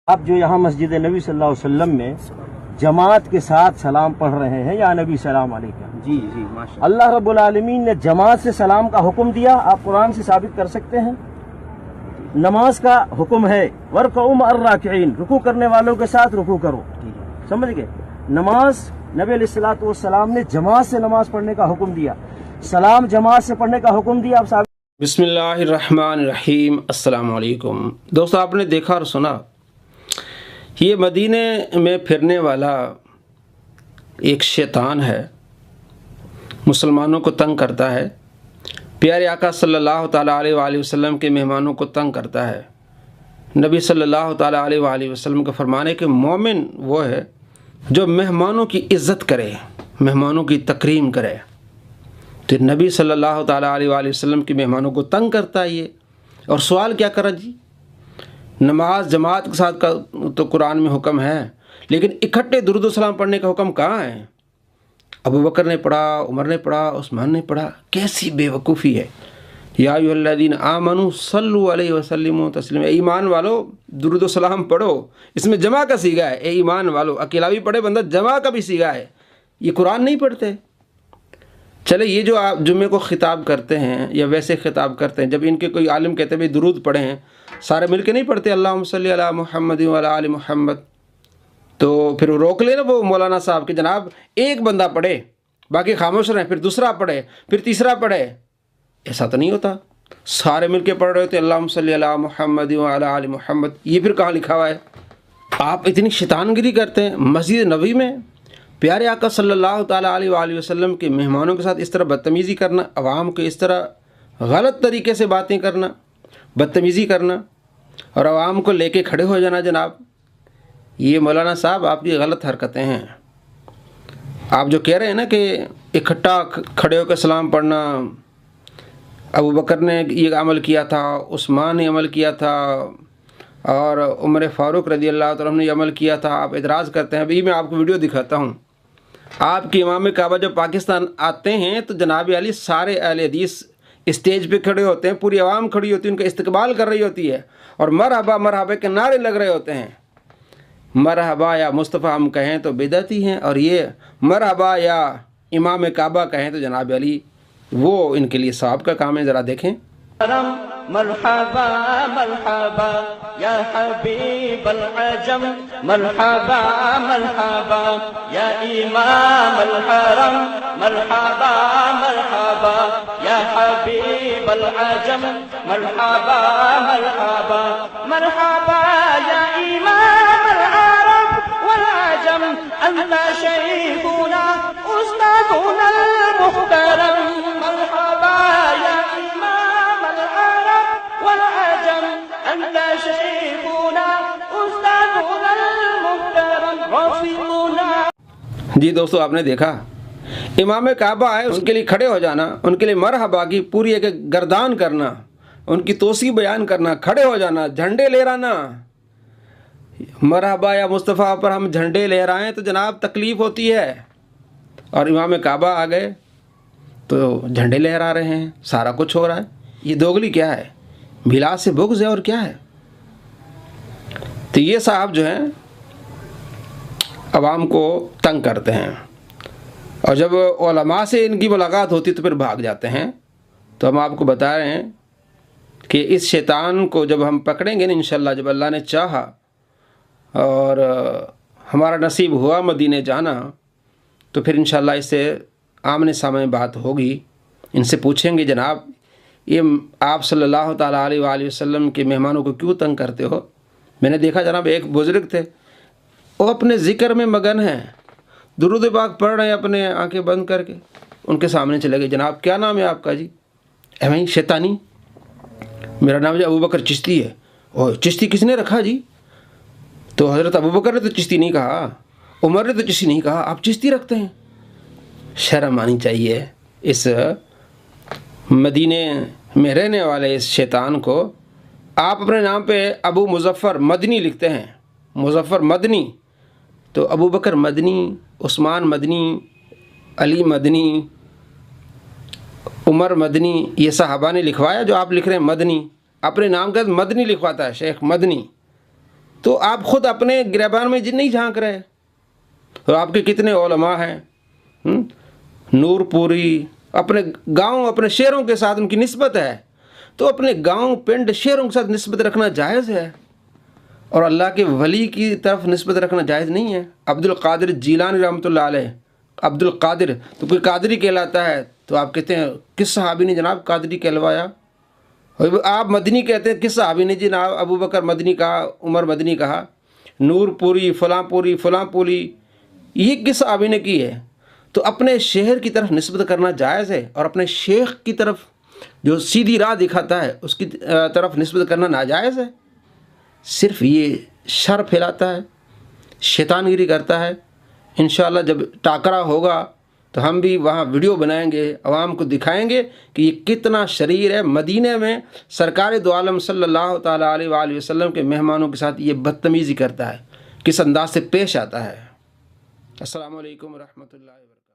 आप जो यहाँ मस्जिद नबी सल्लल्लाहु अलैहि वसल्लम में जमात के साथ सलाम पढ़ रहे हैं, या नबी सलाम अलैकुम। जी जी माशा अल्लाह रब्बुल आलमीन ने जमात से सलाम का हुक्म दिया, आप कुरान से साबित कर सकते हैं। नमाज का हुक्म है वरकऊ मअर राकिईन, रुकू करने वालों के साथ रुकू करो, समझ गए। नमाज नबी अलैहिस्सलातु वस्सलाम ने जमात से नमाज पढ़ने का हुक्म दिया, सलाम जमात से पढ़ने का हुक्म दिया। आप बिस्मिल्लाहिर्रहमानिर्रहीम। अस्सलाम वालेकुम दोस्तों, आपने देखा और सुना, ये मदीने में फिरने वाला एक शैतान है, मुसलमानों को तंग करता है, प्यारे आका सल्लल्लाहु ताला अलैहि वसल्लम के मेहमानों को तंग करता है। नबी सल्लल्लाहु ताला अलैहि वसल्लम का फरमाने के मोमिन वो है जो मेहमानों की इज़्ज़त करे, मेहमानों की तकरीम करे। तो नबी सल्लल्लाहु ताला अलैहि वसल्लम के मेहमानों को तंग करता है ये। और सवाल क्या करा जी, नमाज जमात के साथ का तो कुरान में हुक्म है, लेकिन इकट्ठे दुरूद सलाम पढ़ने का हुक्म कहाँ है? अबू बकर ने पढ़ा, उमर ने पढ़ा, उस्मान ने पढ़ा। कैसी बेवकूफ़ी है। या अय्युहल्लज़ीना आमनू सल्लु अलैहि वसल्लिमु तस्लीमा, ईमान वालो दुरूद सलाम पढ़ो। इसमें जमा का सीगा है, ए ईमान वालो, अकेला भी पढ़े बंदा, जमा का भी सीगा है। ये कुरान नहीं पढ़ते। चले, ये जो आप जुम्मे को ख़िताब करते हैं या वैसे ख़िताब करते हैं, जब इनके कोई आलिम कहते हैं भाई दुरूद पढ़े हैं, सारे मिलके नहीं पढ़ते अल्लाहुम्मा सल्ली अला मुहम्मद व अला आलि मुहम्मद, तो फिर रोक लेना वो मौलाना साहब कि जनाब एक बंदा पढ़े, बाकी खामोश रहें, फिर दूसरा पढ़े, फिर तीसरा पढ़े। ऐसा तो नहीं होता, सारे मिलके पढ़ रहे होते अल्लाहुम्मा सल्ली अला मुहम्मद व अला आलि मुहम्मद। ये फिर कहाँ लिखा हुआ है? आप इतनी शैतानगिरी करते हैं। मस्जिद नबी में प्यारे आका सल्लल्लाहु ताला अलैहि वसल्लम के मेहमानों के साथ इस तरह बदतमीज़ी करना, अवाम को इस तरह गलत तरीके से बातें करना, बदतमीज़ी करना और अवाम को लेके खड़े हो जाना, जनाब ये मौलाना साहब आपकी गलत हरकतें हैं। आप जो कह रहे हैं ना कि इकट्ठा खड़े होकर सलाम पढ़ना, अबू बकर ने ये अमल किया था, उस्मान ने अमल किया था और उमर फ़ारूक रज़ी अल्लाह तआला ने अमल किया था। आप इतराज़ करते हैं। अभी मैं आपको वीडियो दिखाता हूँ। आपके इमाम काबा जब पाकिस्तान आते हैं तो जनाब अली सारे अहले हदीस स्टेज पे खड़े होते हैं, पूरी आवाम खड़ी होती है, उनका इस्तकबाल कर रही होती है और मरहबा मरहबा के नारे लग रहे होते हैं। मरहबा या मुस्तफ़ा हम कहें तो बिदअती हैं, और ये मरहबा या इमाम काबा कहें तो जनाब अली वो इनके लिए सवाब का काम है। ज़रा देखें। मरहबा मरहबा या हबीबल अजम, मरहबा मरहबा या इमामल हरम, मरहबा मरहबा या हबीबल अजम, मरहबा मरहबा मरहबा या इमामल अरब वल अजम, अंता शैखुना उस्तादुना मुहतरम, मरहबा या जी दोस्तों, आपने देखा इमाम काबा है, उनके लिए खड़े हो जाना, उनके लिए मरहबा की पूरी एक गर्दान करना, उनकी तोसी बयान करना, खड़े हो जाना, झंडे लहराना। मरहबा या मुस्तफ़ा पर हम झंडे लहराएं तो जनाब तकलीफ़ होती है, और इमाम काबा आ गए तो झंडे लहरा रहे हैं, सारा कुछ हो रहा है। ये दोगली क्या है? बिलास से बुग़्ज़ है और क्या है? तो ये साहब जो हैं अवाम को तंग करते हैं, और जब उलमा से इनकी मुलाकात होती तो फिर भाग जाते हैं। तो हम आपको बता रहे हैं कि इस शैतान को जब हम पकड़ेंगे ना इंशाअल्लाह, जब अल्लाह ने चाहा और हमारा नसीब हुआ मदीने जाना, तो फिर इंशाअल्लाह इससे आमने सामने बात होगी। इनसे पूछेंगे जनाब ये आप सल्लल्लाहु ताला अलैहि वसल्लम के मेहमानों को क्यों तंग करते हो? मैंने देखा जनाब एक बुज़ुर्ग थे, वो अपने ज़िक्र में मगन हैं, दुरूद पाक पढ़ रहे हैं अपने आंखें बंद करके। उनके सामने चले गए, जनाब क्या नाम है आपका? जी भाई शैतानी, मेरा नाम जी अबू बकर चिश्ती है। और चिश्ती किसने रखा जी? तो हज़रत अबू बकर ने तो चिश्ती नहीं कहा, उमर ने तो चिश्ती नहीं कहा, आप चिश्ती रखते हैं। शर्म आनी चाहिए इस मदीने में रहने वाले इस शैतान को। आप अपने नाम पे अबू मुज़फ़्फ़र मदनी लिखते हैं, मुज़फ़्फ़र मदनी, तो अबू बकर मदनी, उस्मान मदनी, अली मदनी, उमर मदनी, ये सहाबा ने लिखवाया। जो आप लिख रहे हैं मदनी, अपने नाम का मदनी लिखवाता है शेख मदनी। तो आप खुद अपने गिरबान में नहीं झांक रहे। और आपके कितने उलमा हैं, नूरपुरी, अपने गांव अपने शहरों के साथ उनकी निस्बत है, तो अपने गांव पिंड शहरों के साथ निस्बत रखना जायज़ है, और अल्लाह के वली की तरफ निस्बत रखना जायज़ नहीं है। अब्दुल कादिर जीलानी रहमतुल्लाह अलैह, अब्दुल कादिर, तो कोई कादरी कहलाता है, तो आप कहते हैं किस सहाबी ने जनाब कादरी कहलवाया? और आप मदनी कहते हैं किस सहाबी ने जनाब अबू बकर मदनी कहा, उमर मदनी कहा, नूरपुरी फलांपुरी, ये किस सहाबी ने की है? तो अपने शहर की तरफ निस्बत करना जायज़ है, और अपने शेख की तरफ जो सीधी राह दिखाता है उसकी तरफ निस्बत करना नाजायज़ है। सिर्फ ये शर फैलाता है, शैतानगिरी करता है। इंशाअल्लाह जब टाकरा होगा तो हम भी वहाँ वीडियो बनाएंगे, आवाम को दिखाएंगे कि ये कितना शरीर है। मदीने में सरकार दो आलम सल्लल्लाहु ताला अलैहि वसल्लम के मेहमानों के साथ ये बदतमीज़ी करता है, किस अंदाज से पेश आता है। अस्सलामु अलैकुम रहमतुल्लाहि व बरकातहू।